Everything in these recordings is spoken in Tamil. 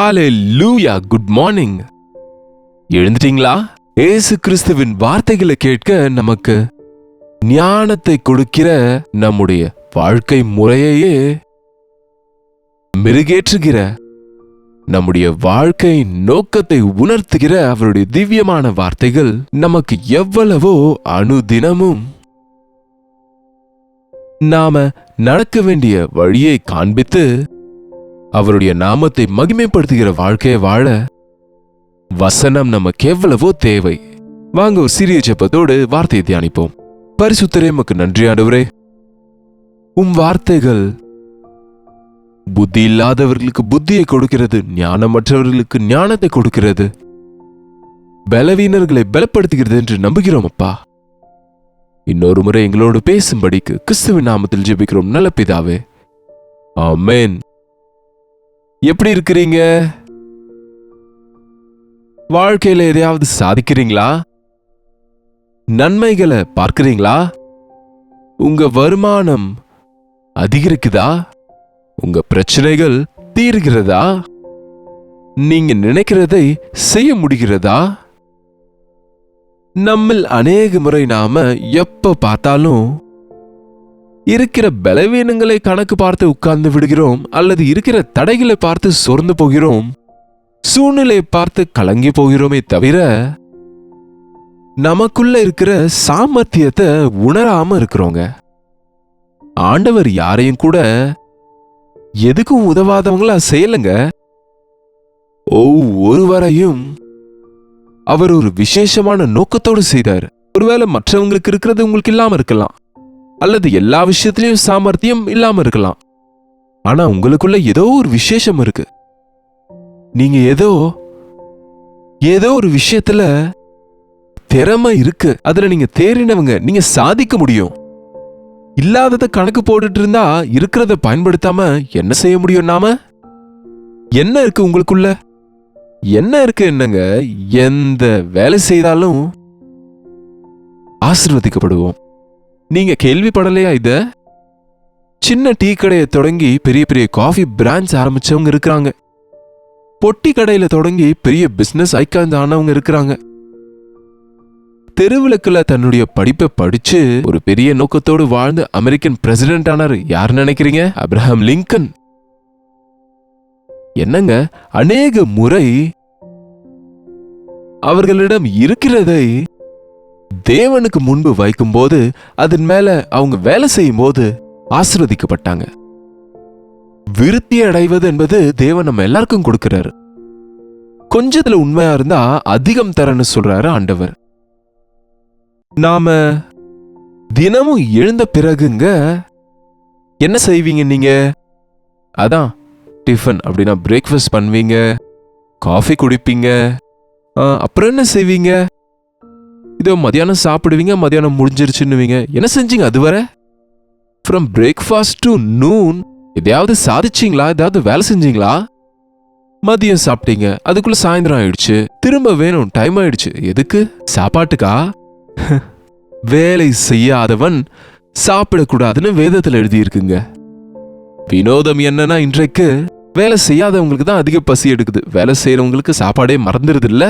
ஹalleluya, குட் மார்னிங். எழுந்துட்டீங்களா? இயேசு கிறிஸ்துவின் வார்த்தைகளை கேட்க நமக்கு ஞானத்தை கொடுக்கிற நம்முடைய வாழ்க்கை முறையையே மெருகேற்றுகிற, நம்முடைய வாழ்க்கை நோக்கத்தை உணர்த்துகிற அவருடைய திவ்யமான வார்த்தைகள் நமக்கு எவ்வளவோ அனுதினமும் நாம நடக்க வேண்டிய வழியை காண்பித்து அவருடைய நாமத்தை மகிமைப்படுத்துகிற வாழ்க்கையை வாழ வசனம் நமக்கு எவ்வளவோ தேவை. வாங்க ஒரு சிறிய ஜெபத்தோடு வார்த்தையை தியானிப்போம். பரிசுத்தரே, உமக்கு நன்றி ஆண்டவரே. வார்த்தைகள் புத்தி இல்லாதவர்களுக்கு புத்தியை கொடுக்கிறது, ஞானமற்றவர்களுக்கு ஞானத்தை கொடுக்கிறது, பலவீனர்களை பலப்படுத்துகிறது என்று நம்புகிறோம் அப்பா. இன்னொரு முறை எங்களோடு பேசும்படிக்கு கிறிஸ்துவின் நாமத்தில் ஜெபிக்கிறோம் நல்ல பிதாவே, ஆமென். எப்படி இருக்கிறீங்க? வாழ்க்கையில எதையாவது சாதிக்கிறீங்களா? நன்மைகளை பார்க்கிறீங்களா? உங்க வருமானம் அதிகரிக்குதா? உங்க பிரச்சனைகள் தீர்கிறதா? நீங்க நினைக்கிறதை செய்ய முடிகிறதா? நம்மில் அநேக முறை நாம எப்ப பார்த்தாலும் இருக்கிற பலவீனங்களை கணக்கு பார்த்து உட்கார்ந்து விடுகிறோம், அல்லது இருக்கிற தடைகளை பார்த்து சோர்ந்து போகிறோம், சூழ்நிலையை பார்த்து கலங்கி போகிறோமே தவிர நமக்குள்ள இருக்கிற சாமர்த்தியத்தை உணராம இருக்கிறோங்க. ஆண்டவர் யாரையும் கூட எதுக்கும் உதவாதவங்களா செய்யலங்க. ஒவ்வொருவரையும் அவர் ஒரு விசேஷமான நோக்கத்தோடு செய்தார். ஒருவேளை மற்றவங்களுக்கு இருக்கிறது உங்களுக்கு இல்லாம இருக்கலாம், அல்லது எல்லா விஷயத்திலையும் சாமர்த்தியம் இல்லாம இருக்கலாம். ஆனா உங்களுக்குள்ள ஏதோ ஒரு விசேஷம் இருக்கு. நீங்க ஏதோ ஒரு விஷயத்துல திறமை இருக்கு, அதுல நீங்க தேறினவங்க, நீங்க சாதிக்க முடியும். இல்லாததை கணக்கு போட்டுட்டு இருந்தா இருக்கிறத பயன்படுத்தாம என்ன செய்ய முடியும்? நாம என்ன இருக்கு உங்களுக்குள்ள? என்ன இருக்கு? என்னங்க, எந்த வேலை செய்தாலும் ஆசீர்வதிக்கப்படுவோம். நீங்க கேள்விப்படலையா? இத சின்ன டீ கடையை தொடங்கி பெரிய பெரிய காஃபி பிரான்ச் ஆரம்பிச்சவங்க இருக்கிறாங்க. பொட்டி கடையில தொடங்கி பெரிய பிசினஸ் ஐகான்ஸ் ஆனவங்க இருக்கிறாங்க. தெருவிளக்குல தன்னுடைய படிப்பை படிச்சு ஒரு பெரிய நோக்கத்தோடு வாழ்ந்து அமெரிக்கன் பிரசிடென்ட் ஆனார். யார் நினைக்கிறீங்க? Abraham Lincoln. என்னங்க, அநேக முறை அவர்களிடம் இருக்கிறதை தேவனுக்கு முன்பு வைக்கும் போது, அதன் மேல அவங்க வேலை செய்யும் போது ஆசீர்வதிக்கப்பட்டாங்க. விருத்தி அடைவது என்பது தேவன் நம்ம எல்லாருக்கும் கொடுக்கிறாரு. கொஞ்சத்துல உண்மையா இருந்தா அதிகம் தரன்னு சொல்றாரு ஆண்டவர். நாம தினமும் எழுந்த பிறகுங்க என்ன செய்வீங்க? நீங்க அதான் டிஃபன் அப்படின்னா பிரேக்ஃபாஸ்ட் பண்ணுவீங்க, காஃபி குடிப்பீங்க, அப்புறம் என்ன செய்வீங்க? இதோ மதியானம் சாப்பிடுவீங்க, மதியானம் முடிஞ்சிருச்சுன்னுவீங்க. என்ன செஞ்சீங்க அதுவரை? ஃப்ரம் பிரேக்ஃபாஸ்ட் டு நூன் எதையாவது சாதிச்சிங்களா? ஏதாவது வேலை செஞ்சீங்களா? மதியம் சாப்பிட்டீங்க, அதுக்குள்ள சாயந்தரம் ஆயிடுச்சு, திரும்ப வேணும், டைம் ஆயிடுச்சு. எதுக்கு? சாப்பாட்டுக்கா? வேலை செய்யாதவன் சாப்பிடக்கூடாதுன்னு வேதத்தில் எழுதியிருக்குங்க. வினோதம் என்னன்னா, இன்றைக்கு வேலை செய்யாதவங்களுக்கு தான் அதிக பசி எடுக்குது, வேலை செய்யறவங்களுக்கு சாப்பாடே மறந்துருது இல்ல.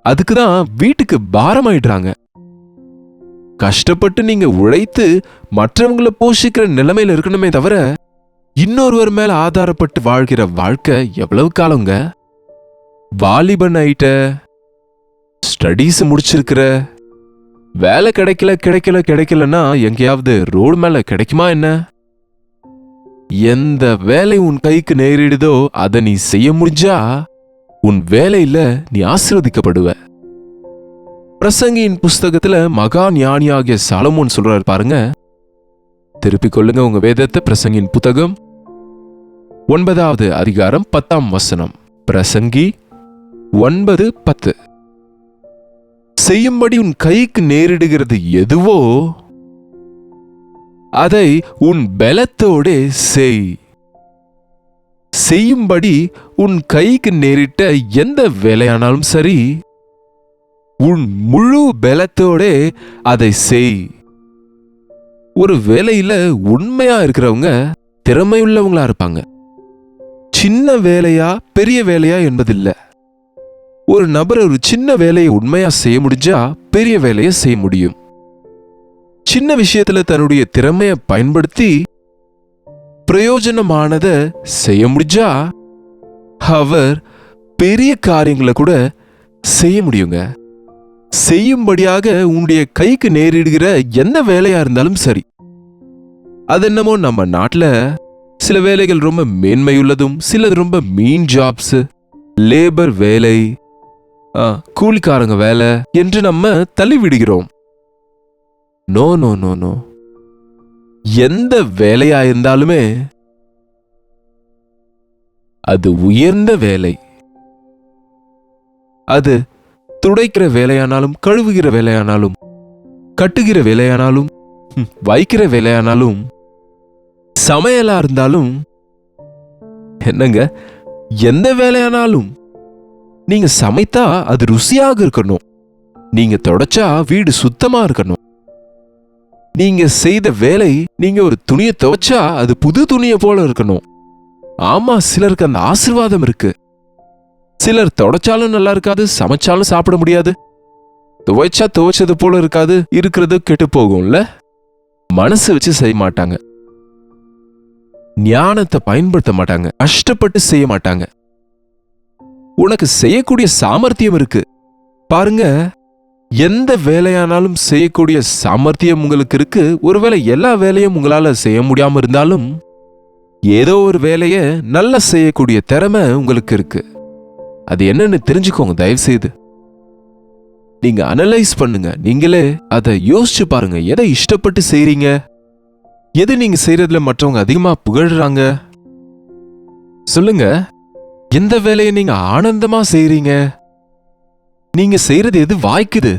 அதுக்குதான் வீட்டுக்கு பாரமாயிடுறாங்க. கஷ்டப்பட்டு நீங்க உழைத்து மற்றவங்களை போஷிக்கிற நிலைமையில இருக்கணுமே தவிர இன்னொருவர் மேல ஆதாரப்பட்டு வாழ்கிற வாழ்க்கை எவ்வளவு காலங்க? வாலிபன் ஆயிட்ட, ஸ்டடீஸ் முடிச்சிருக்கிற, வேலை கிடைக்கலன்னா எங்கேயாவது ரோடு மேல கிடைக்குமா என்ன? எந்த வேலை உன் கைக்கு நேரிடுதோ அதை நீ செய்ய முடிஞ்சா உன் வேலையில நீ ஆசீர்வதிக்கப்படுவ. பிரசங்கியின் புஸ்தகத்துல மகா ஞானியாகிய சாலமோன் சொல்றாரு பாருங்க. திருப்பிக் கொள்ளுங்க உங்க வேதத்தை. பிரசங்கியின் புத்தகம் 9வது அதிகாரம் 10ஆம் வசனம். பிரசங்கி 9:10. செய்யும்படி உன் கைக்கு நேரிடுகிறது எதுவோ அதை உன் பலத்தோடே செய். செய்யும்படி உன் கைக்கு நேரிட்ட எந்த வேலையானாலும் சரி, உன் முழு பலத்தோடே அதை செய். ஒரு வேலையில உண்மையா இருக்கிறவங்க திறமையுள்ளவங்களா இருப்பாங்க. சின்ன வேலையா பெரிய வேலையா என்பதில்லை. ஒரு நபர் ஒரு சின்ன வேலையை உண்மையா செய்ய முடிஞ்சா பெரிய வேலையை செய்ய முடியும். சின்ன விஷயத்துல தன்னுடைய திறமையை பயன்படுத்தி பிரயோஜனமானதை செய்ய முடிஞ்சா அவர் பெரிய காரியங்களை கூட செய்ய முடியுங்க. செய்யும்படியாக உன்னுடைய கைக்கு நேரிடுகிற எந்த வேலையா இருந்தாலும் சரி. அது என்னமோ நம்ம நாட்டுல சில வேலைகள் ரொம்ப மேன்மையுள்ளதும் சிலது ரொம்ப மீன் ஜாப்ஸ், லேபர் வேலை, கூலிக்காரங்க வேலை என்று நம்ம தள்ளி விடுகிறோம். நோ நோ நோ நோ, எந்த வேலையா இருந்தாலுமே அது உயர்ந்த வேலை. அது துடைக்கிற வேலையானாலும், கழுவுகிற வேலையானாலும், கட்டுகிற வேலையானாலும், வைக்கிற வேலையானாலும், சமையலா இருந்தாலும், என்னங்க எந்த வேலையானாலும் நீங்க சமைத்தா அது ருசியாக இருக்கணும். நீங்க தொடச்சா வீடு சுத்தமா இருக்கணும். நீங்க செய்த வேலை, நீங்க ஒரு துணியை துவைச்சா அது புது துணியை போல இருக்கணும். ஆமா, சிலருக்கு அந்த ஆசீர்வாதம் இருக்கு. சிலர் தொடச்சாலும் நல்லா இருக்காது, சமைச்சாலும் சாப்பிட முடியாது, துவைச்சா துவைச்சது போல இருக்காது, இருக்கிறது கெட்டு போகும்ல. மனசு வச்சு செய்ய மாட்டாங்க, ஞானத்தை பயன்படுத்த மாட்டாங்க, கஷ்டப்பட்டு செய்ய மாட்டாங்க. உனக்கு செய்யக்கூடிய சாமர்த்தியம் இருக்கு பாருங்க. எந்த வேலையானாலும் செய்யக்கூடிய சாமர்த்தியம் உங்களுக்கு இருக்கு. ஒருவேளை எல்லா வேலையும் உங்களால செய்ய முடியாம இருந்தாலும் ஏதோ ஒரு வேலையை நல்லா செய்யக்கூடிய திறமை உங்களுக்கு இருக்கு. அது என்னன்னு தெரிஞ்சுக்கோங்க தயவு செய்து. நீங்க அனலைஸ் பண்ணுங்க. நீங்களே அதை யோசிச்சு பாருங்க. எதை இஷ்டப்பட்டு செய்றீங்க? எது நீங்க செய்யறதுல மற்றவங்க அதிகமா புகழ்றாங்க? சொல்லுங்க. எந்த வேலையை நீங்க ஆனந்தமா செய்றீங்க? நீங்க செய்யறது எது வாய்க்குது?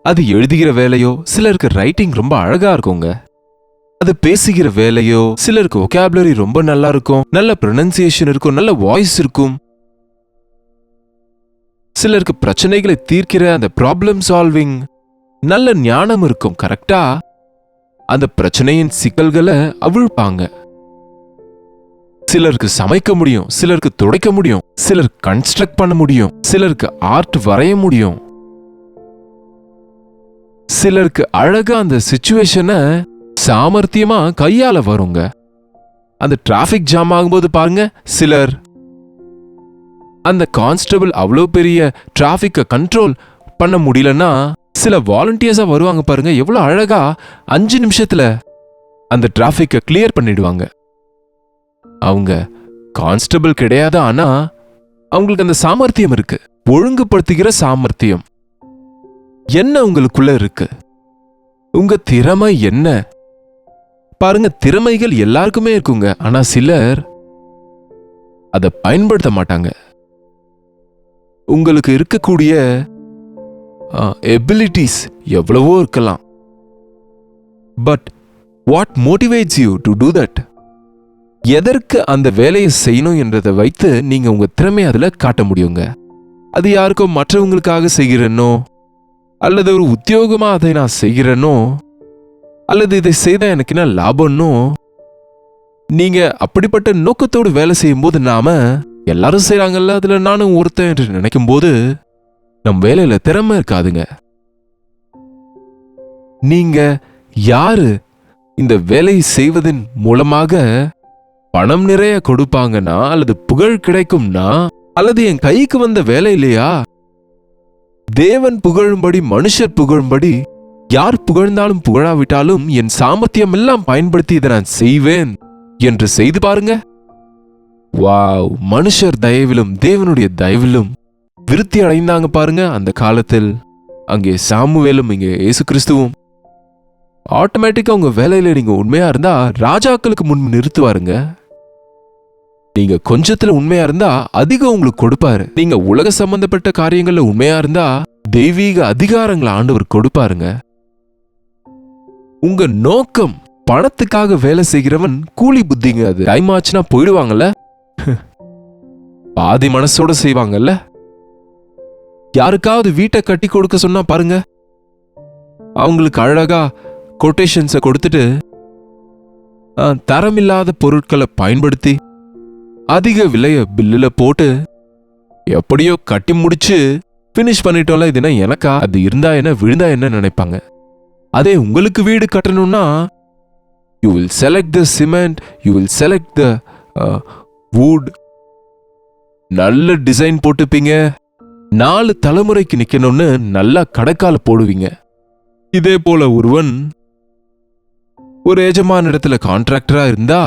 அது எழுதுகிற வேலையோ, சிலருக்கு ரைட்டிங் ரொம்ப அழகா இருக்குங்க. அது பேசுகிற வேலையோ, சிலருக்கு ஒகாபுலரி ரொம்ப நல்லா இருக்கும், நல்ல ப்ரொனன்சியேஷன் இருக்கும், நல்ல வாய்ஸ் இருக்கும். சிலருக்கு பிரச்சனைகளை தீர்க்கிற அந்த ப்ராப்ளம் சால்விங் நல்ல ஞானம் இருக்கும். கரெக்டா அந்த பிரச்சனையின் சிக்கல்களை அவிழ்ப்பாங்க. சிலருக்கு சமைக்க முடியும், சிலருக்கு துடைக்க முடியும், சிலர் கன்ஸ்ட்ரக்ட் பண்ண முடியும், சிலருக்கு ஆர்ட் வரைய முடியும், சிலருக்கு அழகா அந்த சிச்சுவேஷனை சாமர்த்தியமா கையால வருங்க. அந்த டிராபிக் ஜாம் ஆகும்போது பாருங்க, சிலர் அந்த கான்ஸ்டபிள் அவ்வளோ பெரிய டிராபிக்கை கண்ட்ரோல் பண்ண முடியலன்னா சில வாலண்டியர்ஸா வருவாங்க பாருங்க. எவ்வளவு அழகா 5 நிமிஷத்துல அந்த டிராபிக்கை கிளியர் பண்ணிடுவாங்க. அவங்க கான்ஸ்டபிள் கிடையாது, ஆனா அவங்களுக்கு அந்த சாமர்த்தியம் இருக்கு. ஒழுங்குபடுத்துகிற சாமர்த்தியம் என்ன உங்களுக்குள்ள இருக்கு? உங்க திறமை என்ன? பாருங்க, திறமைகள் எல்லாருக்குமே இருக்குங்க. ஆனா சிலர் அதை பயன்படுத்த மாட்டாங்க. உங்களுக்கு இருக்கக்கூடிய எபிலிட்டிஸ் எவ்வளவோ இருக்கலாம். But what motivates you to do that? எதற்கு அந்த வேலையை செய்யணும் என்றதை வைத்து நீங்க உங்க திறமையை அதுல காட்ட முடியுங்க. அது யாருக்கோ மற்றவங்களுக்காக செய்கிறேனோ, அல்லது ஒரு உத்தியோகமா அதை நான் செய்கிறேனோ, அல்லது இதை செய்தா எனக்கு என்ன லாபம்னோ, நீங்க அப்படிப்பட்ட நோக்கத்தோடு வேலை செய்யும் போது, நாம எல்லாரும் செய்யறாங்கல்ல, அதுல நானும் ஒருத்தன் என்று நினைக்கும் போது நம் வேலையில திறமை இருக்காதுங்க. நீங்க யாரு இந்த வேலை செய்வதன் மூலமாக பணம் நிறைய கொடுப்பாங்கன்னா, அல்லது புகழ் கிடைக்கும்னா, அல்லது என் கைக்கு வந்த வேலை இல்லையா, தேவன் புகழும்படி மனுஷர் புகழும்படி யார் புகழ்ந்தாலும் புகழாவிட்டாலும் என் சாமர்த்தியம் எல்லாம் பயன்படுத்தி இதை நான் செய்வேன் என்று செய்து பாருங்க. வாவ்! மனுஷர் தயவிலும் தேவனுடைய தயவிலும் விருத்தி அடைந்தாங்க பாருங்க. அந்த காலத்தில் அங்கே சாமுவேலும் இங்கே இயேசு கிறிஸ்துவும். ஆட்டோமேட்டிக்கா உங்க வேலையில நீங்க உண்மையா இருந்தா ராஜாக்களுக்கு முன் நிறுத்துவாருங்க. நீங்க கொஞ்சத்துல உண்மையா இருந்தா அதிகம் உங்களுக்கு கொடுப்பாரு. நீங்க உலக சம்பந்தப்பட்ட காரியங்கள்ல உண்மையா இருந்தா தெய்வீக அதிகாரங்களை ஆண்டவர் கொடுப்பாருங்க. உங்க நோக்கம் பணத்துக்காக வேலை செய்கிறவன் கூலி புத்திங்க. அது டைம் ஆச்சுன்னா போயிடுவாங்கல்ல, பாதி மனசோட செய்வாங்கல்ல. யாருக்காவது வீட்டை கட்டி கொடுக்க சொன்னா பாருங்க, அவங்களுக்கு அழகா கொட்டேஷன்ஸை கொடுத்துட்டு தரமில்லாத பொருட்களை பயன்படுத்தி அதிக விலைய பில்லுல போட்டு எப்படியோ கட்டி முடிச்சு பினிஷ் பண்ணிட்டோம்ல, இதுனா எனக்கா, அது இருந்தா என்ன விழுந்தா என்ன நினைப்பாங்க. அதே உங்களுக்கு வீடு கட்டணும்னா you will select the cement, you will select the wood, நல்ல டிசைன் போட்டுப்பீங்க, 4 தலைமுறைக்கு நிக்கணும்னு நல்லா கடைக்கால போடுவீங்க. இதே போல ஒருவன் ஒரு எஜமான இடத்துல கான்ட்ராக்டரா இருந்தா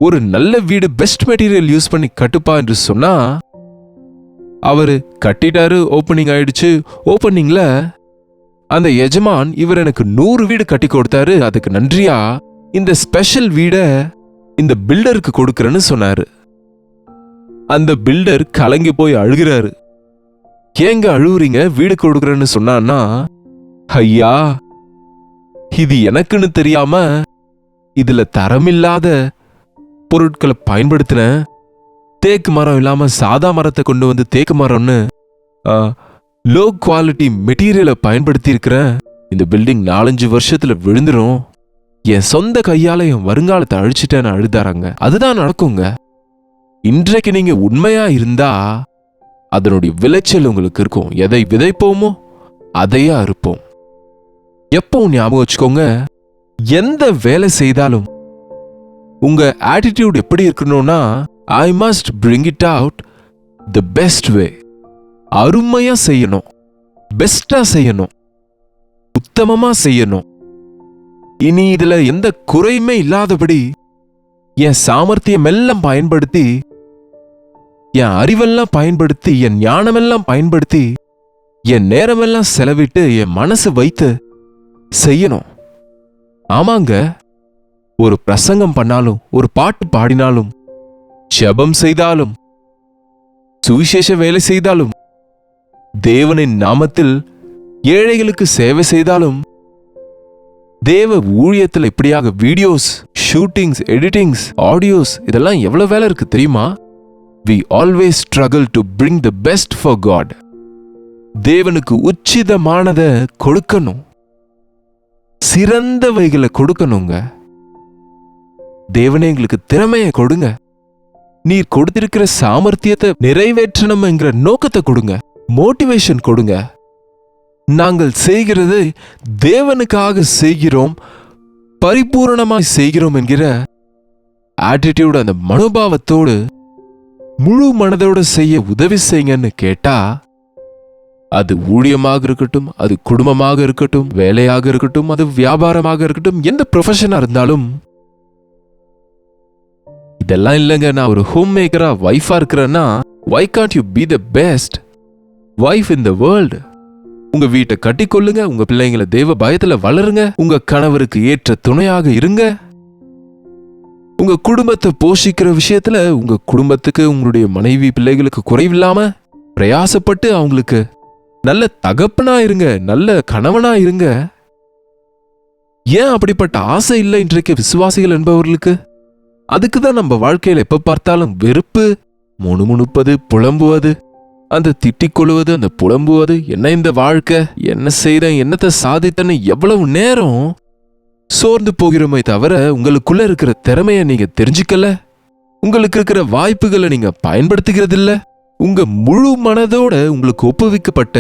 ஒரு நல்ல வீடு பெஸ்ட் மெட்டீரியல் யூஸ் பண்ணி கட்டுப்பா என்று சொன்னா, அவரு கட்டிட்டாரு, ஓப்பனிங் ஆயிடுச்சு. ஓப்பனிங்ல அந்த எஜமான் இவர் எனக்கு 100 வீடு கட்டி கொடுத்தாரு, அதுக்கு நன்றியா இந்த ஸ்பெஷல் வீட இந்த பில்டருக்கு கொடுக்கறேன்னு சொன்னாரு. அந்த பில்டர் கலங்கி போய் அழுகிறாரு. ஏங்க அழுவுறீங்க, வீடு கொடுக்கறேன்னு சொன்னான்னா, ஐயா இது எனக்குன்னு தெரியாம இதுல தரமில்லாத பொருட்களை பயன்படுத்தின, தேக்கு மரம் இல்லாம சாதா மரத்தை கொண்டு வந்து தேக்கு மரம்னு லோ குவாலிட்டி மெட்டீரியலை பயன்படுத்தி இருக்கிறேன். இந்த பில்டிங் 4-5 வருஷத்துல விழுந்துரும், என் சொந்த கையால என் வருங்காலத்தை அழிச்சிட்டேன்னு அழுதாராங்க. அதுதான் நடக்குங்க. இன்றைக்கு நீங்க உண்மையா இருந்தா அதனுடைய விளைச்சல் உங்களுக்கு இருக்கும். எதை விதைப்போமோ அதையே அறுப்போம். எப்பவும் ஞாபகம் வச்சுக்கோங்க, எந்த வேலை செய்தாலும் உங்க ஆட்டிடியூட் எப்படி இருக்கணும்னா, I must bring it out the best way. அருமையா செய்யணும், பெஸ்டா செய்யணும், உத்தமமா செய்யணும். இனி இதுல எந்த குறையுமே இல்லாதபடி என் சாமர்த்தியம் எல்லாம் பயன்படுத்தி, என் அறிவெல்லாம் பயன்படுத்தி, என் ஞானமெல்லாம் பயன்படுத்தி, என் நேரமெல்லாம் செலவிட்டு, என் மனசு வைத்து செய்யணும். ஆமாங்க, ஒரு பிரசங்கம் பண்ணாலும், ஒரு பாட்டு பாடினாலும், ஜெபம் செய்தாலும், சுவிசேஷ வேலை செய்தாலும், தேவனின் நாமத்தில் ஏழைகளுக்கு சேவை செய்தாலும், தேவ ஊழியத்தில் இப்படியாக வீடியோஸ், ஷூட்டிங்ஸ், எடிட்டிங்ஸ், ஆடியோஸ், இதெல்லாம் எவ்வளவு வேலை இருக்கு தெரியுமா? We always struggle to bring the best for God. தேவனுக்கு உச்சிதமானதை கொடுக்கணும், சிறந்தவைகளை கொடுக்கணுங்க. தேவனே எங்களுக்கு திறமையை கொடுங்க, நீர் கொடுத்திருக்கிற சாமர்த்தியத்தை நிறைவேற்றணும் என்கிற நோக்கத்தை கொடுங்க, மோட்டிவேஷன் கொடுங்க. நாங்கள் செய்கிறது தேவனுக்காக செய்கிறோம், பரிபூரணமாய் செய்கிறோம் என்கிற ஆட்டிடியூட், அந்த மனோபாவத்தோடு முழு மனதோடு செய்ய உதவி செய்யுங்கன்னு கேட்டா, அது ஊழியமாக இருக்கட்டும், அது குடும்பமாக இருக்கட்டும், வேலையாக இருக்கட்டும், அது வியாபாரமாக இருக்கட்டும், எந்த ப்ரொஃபஷனா இருந்தாலும், இதெல்லாம் இல்லைங்க நான் ஒரு ஹோம் மேக்கரா வைஃபா இருக்கிறேன்னா, why can't you be the best wife in the world? உங்க வீட்டை கட்டிக்கொள்ளுங்க, உங்க பிள்ளைங்களை தேவ பயத்துல வளருங்க, உங்க கணவருக்கு ஏற்ற துணையாக இருங்க, உங்க குடும்பத்தை போஷிக்கிற விஷயத்துல உங்க குடும்பத்துக்கு, உங்களுடைய மனைவி பிள்ளைகளுக்கு குறைவில்லாம பிரயாசப்பட்டு அவங்களுக்கு நல்ல தகப்பனா இருங்க, நல்ல கணவனா இருங்க. ஏன் அப்படிப்பட்ட ஆசை இல்லை இன்றைக்கு விசுவாசிகள் என்பவர்களுக்கு? அதுக்குதான் நம்ம வாழ்க்கையில எப்ப பார்த்தாலும் வெறுப்பு, முணுமுணுப்பது, புலம்புவது, அந்த திட்டிக் கொள்வது, அந்த புலம்புவது, என்ன இந்த வாழ்க்கை, என்ன செய்த, என்னத்தை சாதித்தன்னு எவ்வளவு நேரம் சோர்ந்து போகிறோமே தவிர, உங்களுக்குள்ள இருக்கிற திறமையை நீங்க தெரிஞ்சுக்கல, உங்களுக்கு இருக்கிற வாய்ப்புகளை நீங்க பயன்படுத்துகிறது இல்ல, உங்க முழு மனதோட உங்களுக்கு ஒப்புவிக்கப்பட்ட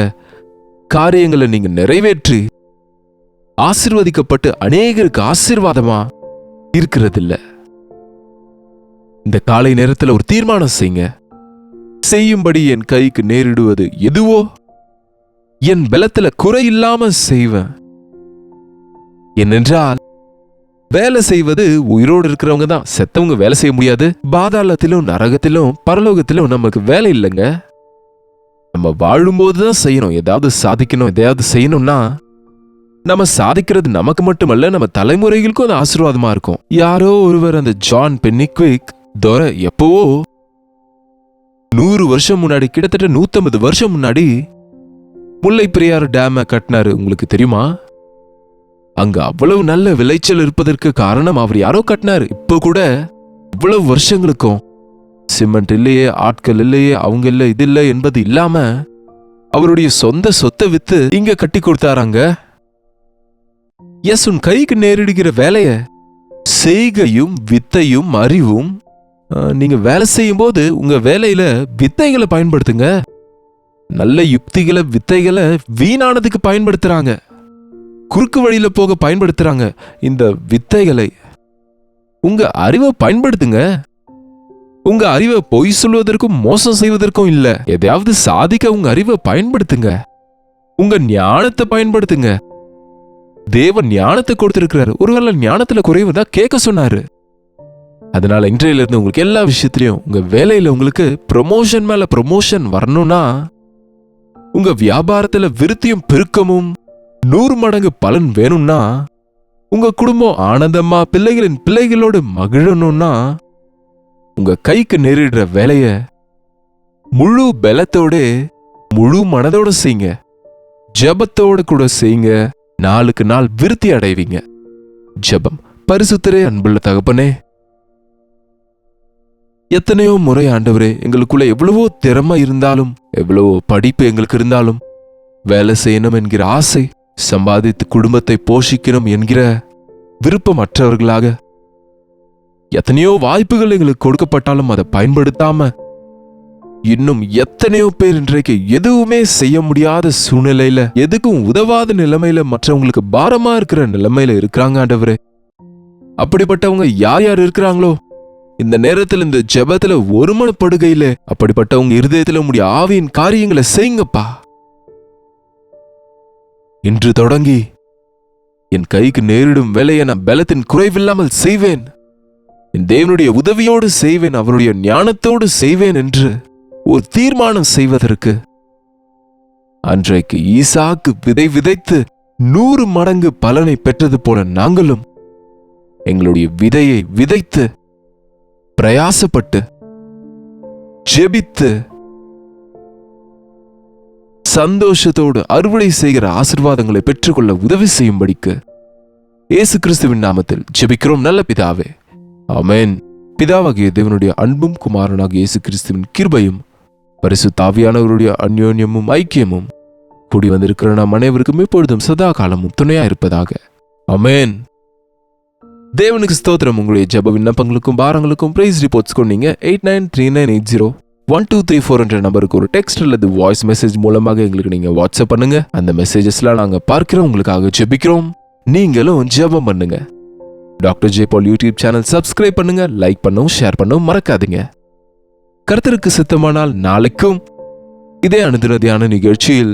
காரியங்களை நீங்க நிறைவேற்றி ஆசீர்வதிக்கப்பட்டு அநேகருக்கு ஆசீர்வாதமா இருக்கிறது இல்ல. இந்த காலை நேரத்தில் ஒரு தீர்மானம் செய்யுங்க. செய்யும்படி என் கைக்கு நேரிடுவது எதுவோ என் பலத்துல குறையில்லாம செய்வேன். ஏனென்றால் வேலை செய்வது உயிரோடு இருக்கிறவங்க தான், செத்தவங்க வேலை செய்ய முடியாது. பாதாளத்திலும் நரகத்திலும் பரலோகத்திலும் நமக்கு வேலை இல்லைங்க. நம்ம வாழும்போதுதான் செய்யணும். ஏதாவது சாதிக்கணும், எதையாவது செய்யணும்னா நம்ம சாதிக்கிறது நமக்கு மட்டுமல்ல, நம்ம தலைமுறைகளுக்கும் அது ஆசீர்வாதமா இருக்கும். யாரோ ஒருவர், அந்த ஜான் பென்னிக்விக் தோர எப்பவோ 100 வருஷம் முன்னாடி, கிட்டத்தட்ட 150 வருஷம் முன்னாடி முல்லை பெரியாறு டேம கட்டினாரு. உங்களுக்கு தெரியுமா? அங்க அவ்வளவு நல்ல விளைச்சல் இருப்பதற்கு காரணம் அவர் யாரோ கட்டினாரு. இப்போ கூட இவ்வளவு வருஷங்களுக்கும் சிமெண்ட் இல்லையே, ஆட்கள் இல்லையே, அவங்க இல்ல, இது இல்லை என்பது இல்லாம அவருடைய சொந்த சொத்தை வித்து இங்க கட்டி கொடுத்தாராங்க. எஸ், உன் கைக்கு நேரிடுகிற வேலைய செய்கையும் வித்தையும் அறிவும் நீங்க வேலை செய்யும் போது உங்க வேலையில வித்தைகளை பயன்படுத்துங்க. நல்ல யுக்திகளை வித்தைகளை வீணானதுக்கு பயன்படுத்துறாங்க, குறுக்கு வழியில போக பயன்படுத்துறாங்க. இந்த வித்தைகளை உங்க அறிவை பயன்படுத்துங்க. உங்க அறிவை பொய் சொல்வதற்கும் மோசம் செய்வதற்கும் இல்ல. எதையாவது சாதிக்க உங்க அறிவை பயன்படுத்துங்க. உங்க ஞானத்தை பயன்படுத்துங்க. தேவன் ஞானத்தை கொடுத்திருக்கிறாரு. ஒருவேளை ஞானத்துல குறைவுதா கேட்க சொன்னாரு. அதனால இன்றையில இருந்து உங்களுக்கு எல்லா விஷயத்திலையும் உங்க வேலையில உங்களுக்கு ப்ரமோஷன் மேல ப்ரமோஷன் வரணும்னா, உங்க வியாபாரத்துல விருத்தியும் பெருக்கமும் 100 மடங்கு பலன் வேணும்னா, உங்க குடும்பம் ஆனந்தமா பிள்ளைகளின் பிள்ளைகளோடு மகிழணும்னா, உங்க கைக்கு நேரிடுற வேலைய முழு பலத்தோட முழு மனதோட செய்யுங்க. ஜபத்தோட கூட செய்யுங்க. நாளுக்கு நாள் விருத்தி அடைவீங்க. ஜபம். பரிசுத்தரே, அன்புள்ள தகப்பனே, எத்தனையோ முறை ஆண்டவரே, எங்களுக்குள்ள எவ்வளவோ திறமை இருந்தாலும், எவ்வளவோ படிப்பு எங்களுக்கு இருந்தாலும், வேலை செய்யணும் என்கிற ஆசை, சம்பாதித்து குடும்பத்தை போஷிக்கணும் என்கிற விருப்பமற்றவர்களாக, எத்தனையோ வாய்ப்புகள் எங்களுக்கு கொடுக்கப்பட்டாலும் அதை பயன்படுத்தாம, இன்னும் எத்தனையோ பேர் இன்றைக்கு எதுவுமே செய்ய முடியாத சூழ்நிலையில, எதுக்கும் உதவாத நிலைமையில, மற்றவங்களுக்கு பாரமா இருக்கிற நிலைமையில இருக்கிறாங்க ஆண்டவரே. அப்படிப்பட்டவங்க யார் யார் இருக்கிறாங்களோ, இந்த நேரத்தில் இந்த ஜெபத்துல ஒருமனப்படுகையில அப்படிப்பட்டவங்க இருதயத்துல உம்முடைய ஆவியின் காரியங்களை செய்யுங்கப்பா. இன்று தொடங்கி என் கைக்கு நேரிடும் வேலையை நான் பலத்தின் குறைவில்லாமல் செய்வேன். என் தேவனுடைய உதவியோடு செய்வேன், அவருடைய ஞானத்தோடு செய்வேன் என்று ஒரு தீர்மானம் செய்வதற்கு, அன்றைக்கு ஈசாக்கு விதை விதைத்து 100 மடங்கு பலனை பெற்றது போல நாங்களும் எங்களுடைய விதையை விதைத்து பிரயாசப்பட்டு ஜெபித்து சந்தோஷத்தோடு அறுவடை செய்கிற ஆசீர்வாதங்களை பெற்றுக்கொள்ள உதவி செய்யும்படிக்கு இயேசு கிறிஸ்துவின் நாமத்தில் ஜெபிக்கிறோம் நல்ல பிதாவே, ஆமென். பிதாவாகிய தேவனுடைய அன்பும் குமாரனாகிய இயேசு கிறிஸ்துவின் கிருபையும் பரிசுத்த ஆவியானவருடைய அந்யோன்யமும் ஐக்கியமும் கூடி வந்திருக்கிற நாம் அனைவருக்கும் எப்பொழுதும் சதா காலமும் துணையா இருப்பதாக, ஆமென். தேவனுக்கு ஸ்தோத்திரம். உங்களுடைய ஜெப விண்ணப்பங்களுக்கும் பாரங்களுக்கும் பிரைஸ் ரிப்போர்ட்ஸ் கொண்டீங்க 8939801234 என்ற நம்பருக்கு ஒரு டெக்ஸ்ட் அல்லது வாய்ஸ் மெசேஜ் மூலமாக எங்களுக்கு நீங்க வாட்ஸ்அப் பண்ணுங்க. அந்த மெசேஜஸ்லாம் நாங்க பார்க்கிறோம், உங்களுக்காக ஜெபிக்கிறோம். நீங்களும் ஜெபம் பண்ணுங்க. டாக்டர் ஜே பால் யூடியூப் சேனல் சப்ஸ்கிரைப் பண்ணுங்க, லைக் பண்ணவும் ஷேர் பண்ணவும் மறக்காதீங்க. கர்த்தருக்கு சித்தமானால் நாளைக்கும் இதே அனுதின தியான நிகழ்ச்சியில்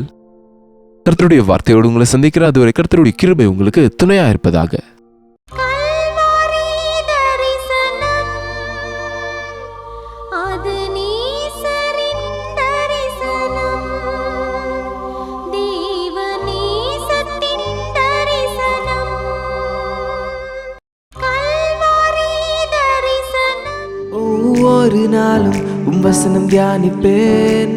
கர்த்தருடைய வார்த்தையோடு உங்களை சந்திக்கிற அதுவரை கர்த்தருடைய கிருபை உங்களுக்கு துணையா இருப்பதாக. ஒவ்வொரு நாளும் வசனம் தியானிப்பேன்,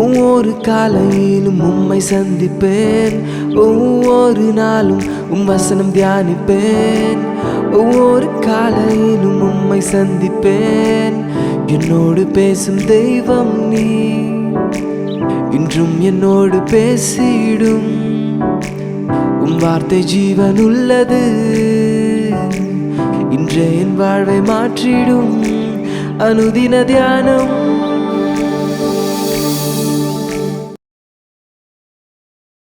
ஒவ்வொரு காலையிலும் உம்மை சந்திப்பேன். ஒவ்வொரு நாளும் வசனம் தியானிப்பேன், ஒவ்வொரு காலையிலும் உம்மை சந்திப்பேன். என்னோடு பேசும் தெய்வம் நீ, இன்றும் என்னோடு பேசிடும். உம் வார்த்தை ஜீவன் உள்ளது, இன்றே என் வாழ்வை மாற்றிடும். அனுதின தியானம்